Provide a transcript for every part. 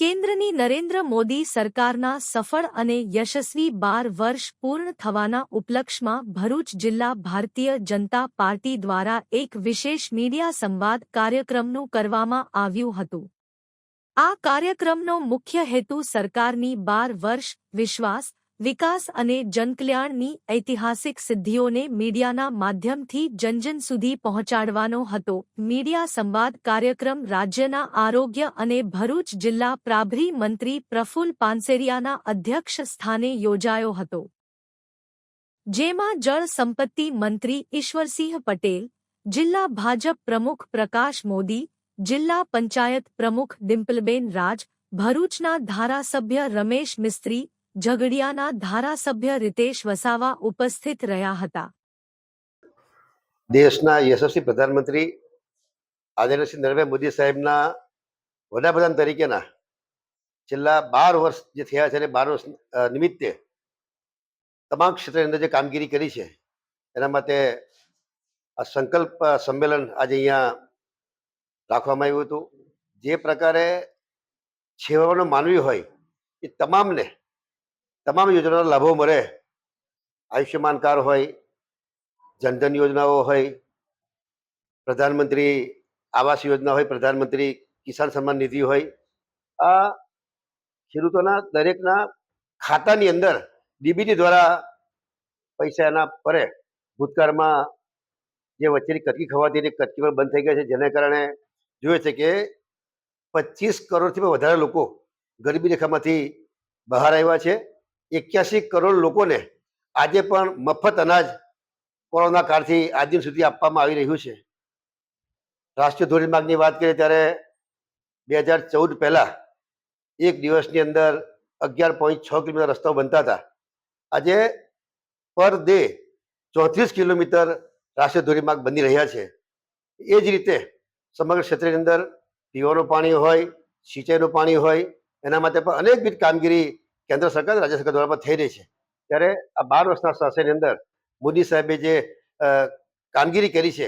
કેન્દ્રની નરેન્દ્ર મોદી સરકારના સફળ અને યશસ્વી 12 વર્ષ પૂર્ણ થવાના ઉપલક્ષમાં ભરૂચ જિલ્લા ભારતીય જનતા પાર્ટી દ્વારા એક વિશેષ મીડિયા સંવાદ કાર્યક્રમનું કરવામાં આવ્યું હતું। આ કાર્યક્રમનો મુખ્ય હેતુ સરકારની 12 વર્ષ વિશ્વાસ, વિકાસ અને જનકલ્યાણની ઐતિહાસિક સિદ્ધિઓને મીડિયાના માધ્યમથી જનજન સુધી પહોંચાડવાનો હતો। મીડિયા સંવાદ કાર્યક્રમ રાજ્યના આરોગ્ય અને ભરૂચ જિલ્લા પ્રભારી મંત્રી પ્રફુલ્લ પાનસેરિયાના અધ્યક્ષ સ્થાને યોજાયો હતો, જેમાં જળ સંપત્તિ મંત્રી ઈશ્વરસિંહ પટેલ, જિલ્લા ભાજપ પ્રમુખ પ્રકાશ મોદી, જિલ્લા પંચાયત પ્રમુખ ડિમ્પલબેન રાજ, ભરૂચના ધારાસભ્ય રમેશ મિસ્ત્રી, ઝઘડિયાના ધારાસભ્ય રીતેશ વસાવા ઉપસ્થિત રહ્યા હતા। દેશના યશસ્વી પ્રધાનમંત્રી આદરણીય શ્રી નરેન્દ્ર મોદી સાહેબના વડાપ્રધાન તરીકેના છેલ્લા 12 વર્ષ જે થયા છે, 12 વર્ષ નિમિત્તે તમામ ક્ષેત્રની અંદર જે કામગીરી કરી છે એના માટે આ સંકલ્પ સંમેલન આજે અહીંયા રાખવામાં આવ્યું હતું। જે પ્રકારે છેવાડાનો માનવી હોય એ તમામને તમામ યોજનાનો લાભો મળે, આયુષ્યમાન કાર્ડ હોય, જનધન યોજનાઓ હોય, પ્રધાનમંત્રી આવાસ યોજના હોય, પ્રધાનમંત્રી કિસાન સન્માન નિધિ હોય, આ ખેડૂતોના દરેકના ખાતાની અંદર ડીબીટી દ્વારા પૈસા એના પરે ભૂતકાળમાં જે વચ્ચેની કટકી ખવાતી હતી, કટકી પણ બંધ થઈ ગઈ છે, જેને કારણે જોઈએ છે કે 25 કરોડથી પણ વધારે લોકો ગરીબી રેખામાંથી બહાર આવ્યા છે। 81 કરોડ લોકોને આજે પણ મફત અનાજ કોરોના કાળથી આજ દિન સુધી આપવામાં આવી રહ્યું છે। રાષ્ટ્રીય ધોરીમાર્ગની વાત કરીએ ત્યારે 2014 પહેલા એક દિવસની અંદર 11.6 કિલોમીટર રસ્તાઓ બનતા હતા, આજે પર ડે 34 કિલોમીટર રાષ્ટ્રીય ધોરીમાર્ગ બની રહ્યા છે। એ જ રીતે સમગ્ર ક્ષેત્રની અંદર પીવાનું પાણી હોય, સિંચાઈનું પાણી હોય, એના માટે પણ અનેકવિધ કામગીરી કેન્દ્ર સરકાર રાજ્ય સરકાર દ્વારા થઈ રહી છે। ત્યારે આ 12 વર્ષના શાસનની અંદર મોદી સાહેબે જે કામગીરી કરી છે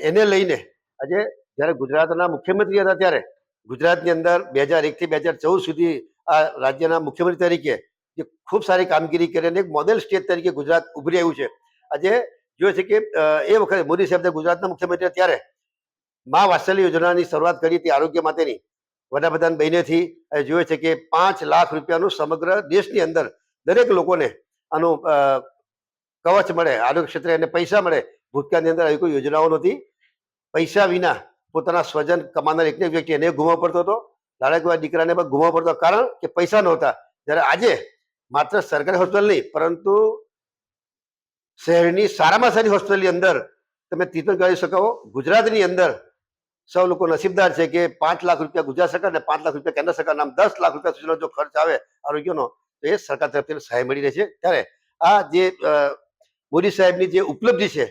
એને લઈને આજે જ્યારે ગુજરાતના મુખ્યમંત્રી હતા ત્યારે ગુજરાતની અંદર 2001 થી 2014 સુધી આ રાજ્યના મુખ્યમંત્રી તરીકે જે ખૂબ સારી કામગીરી કરીને એક મોડેલ સ્ટેટ તરીકે ગુજરાત ઉભરી આવ્યું છે। આજે જોઈએ છે કે એ વખતે મોદી સાહેબ ગુજરાતના મુખ્યમંત્રી ત્યારે મા વાત્સલ્ય યોજનાની શરૂઆત કરી હતી આરોગ્ય માટેની, વડાપ્રધાન બહેનેથી જોઈએ છે કે 5 લાખ રૂપિયાનું સમગ્ર દેશની અંદર દરેક લોકોને આનું કવચ મળે, આરોગ્ય ક્ષેત્રે એને પૈસા મળે। ભૂતકાળની અંદર આવી કોઈ યોજનાઓ નહોતી। પૈસા વિના પોતાના સ્વજન કમાનાર એક વ્યક્તિ એને ગુમાવવો પડતો હતો, લાડકવાળા દીકરાને પણ ગુમાવવો પડતો, કારણ કે પૈસા નહોતા। જ્યારે આજે માત્ર સરકારી હોસ્પિટલ નહીં પરંતુ શહેરની સારામાં સારી હોસ્પિટલની અંદર તમે ટ્રીટમેન્ટ કરી શકો। ગુજરાતની અંદર સૌ લોકો નસીબદાર છે કે 5 લાખ રૂપિયા ગુજરાત સરકાર અને 5 લાખ રૂપિયા કેન્દ્ર સરકારના 10 લાખ રૂપિયા સુધીનો જો ખર્ચ આવે આરોગ્યનો તો એ સરકાર તરફથી સહાય મળી રહે છે। ત્યારે આ જે મોદી સાહેબની જે ઉપલબ્ધિ છે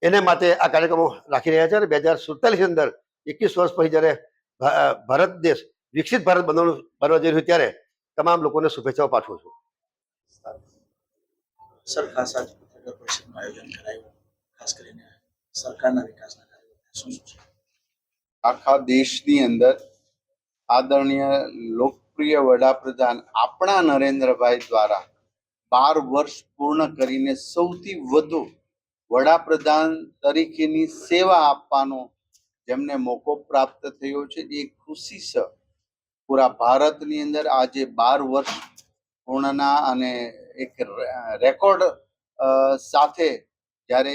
એને માટે આ કાર્યક્રમો રાખી રહ્યા છે અને 2047 અંદર 21 વર્ષ પછી જ્યારે ભારત દેશ વિકસિત ભારત બનવા જઈ રહ્યું ત્યારે તમામ લોકોને શુભેચ્છાઓ પાઠવું છું। સર, ખાસ આજ પત્રકાર પરિષદનું આયોજન કરાયું, ખાસ કરીને સરકારના વિકાસના કાર્યો શું છે? આખા દેશની અંદર આદરણીય લોકપ્રિય વડાપ્રધાન આપણા નરેન્દ્રભાઈ દ્વારા 12 વર્ષ પૂર્ણ કરીને સૌથી વધુ વડાપ્રધાન તરીકેની સેવા આપવાનો જેમને મોકો પ્રાપ્ત થયો છે એ ખુશી છે પૂરા ભારતની અંદર। આજે 12 વર્ષ પૂર્ણના અને એક રેકોર્ડ સાથે જ્યારે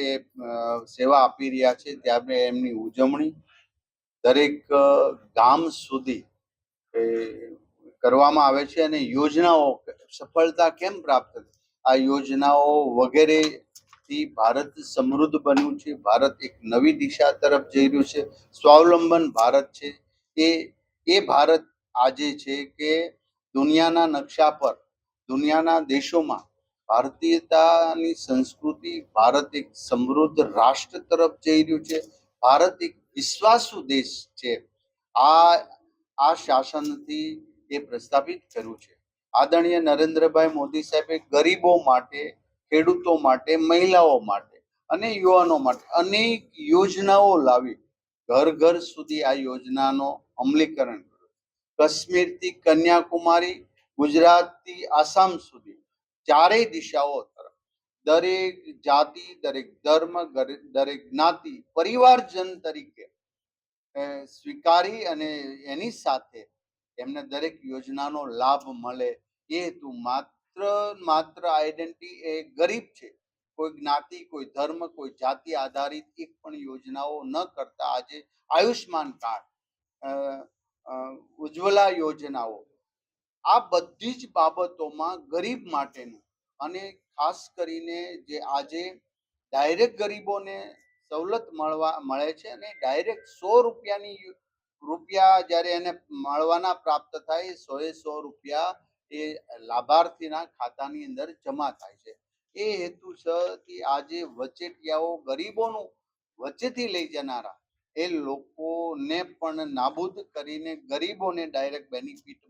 સેવા આપી રહ્યા છે ત્યારે એમની ઉજવણી દરેક ગામ સુધી કરવામાં આવે છે અને યોજનાઓ સફળતા કેમ પ્રાપ્ત થઈ, આ યોજનાઓ વગેરેથી ભારત સમૃદ્ધ બન્યું છે। ભારત એક નવી દિશા તરફ જઈ રહ્યું છે, સ્વાવલંબન ભારત છે। એ ભારત આજે છે કે દુનિયાના નકશા પર, દુનિયાના દેશોમાં ભારતીયતાની સંસ્કૃતિ, ભારત એક સમૃદ્ધ રાષ્ટ્ર તરફ જઈ રહ્યું છે, ભારત એક વિશ્વાસુ દેશ છે। આ શાસનથી એ પ્રસ્થાપિત કર્યું છે। આદરણીય નરેન્દ્રભાઈ મોદી સાહેબે ગરીબો માટે, ખેડૂતો માટે, મહિલાઓ માટે અને યુવાનો માટે અનેક યોજનાઓ લાવી ઘર ઘર સુધી આ યોજનાનો અમલીકરણ કર્યું। કાશ્મીરથી કન્યાકુમારી, ગુજરાતથી આસામ સુધી ચારેય દિશાઓ તરફ દરેક જાતિ, દરેક ધર્મ, દરેક જ્ઞાતિ પરિવારજન તરીકે સ્વીકારી અને એની સાથે એમને દરેક યોજનાનો લાભ મળે એ હેતુ માત્ર આઈડેન્ટિટી એ ગરીબ છે, કોઈ જ્ઞાતિ, કોઈ ધર્મ, કોઈ જાતિ આધારિત એક પણ યોજનાઓ ન કરતા આજે આયુષ્માન કાર્ડ, ઉજ્જવલા યોજનાઓ, આ બધી જ બાબતોમાં ગરીબ માટેનું અને ખાસ કરીને જે આજે ડાયરેક્ટ ગરીબોને સવલત મળે છે અને ડાયરેક્ટ 100 રૂપિયા જ્યારે એને મળવાના પ્રાપ્ત થાય 100 રૂપિયા એ લાભાર્થીના ખાતાની અંદર જમા થાય છે. એ હેતુસરથી આજે વચેટિયાઓ ગરીબોનું વચ્ચેથી લઈ જનારા એ લોકોને પણ નાબૂદ કરીને ગરીબોને ડાયરેક્ટ બેનિફિટ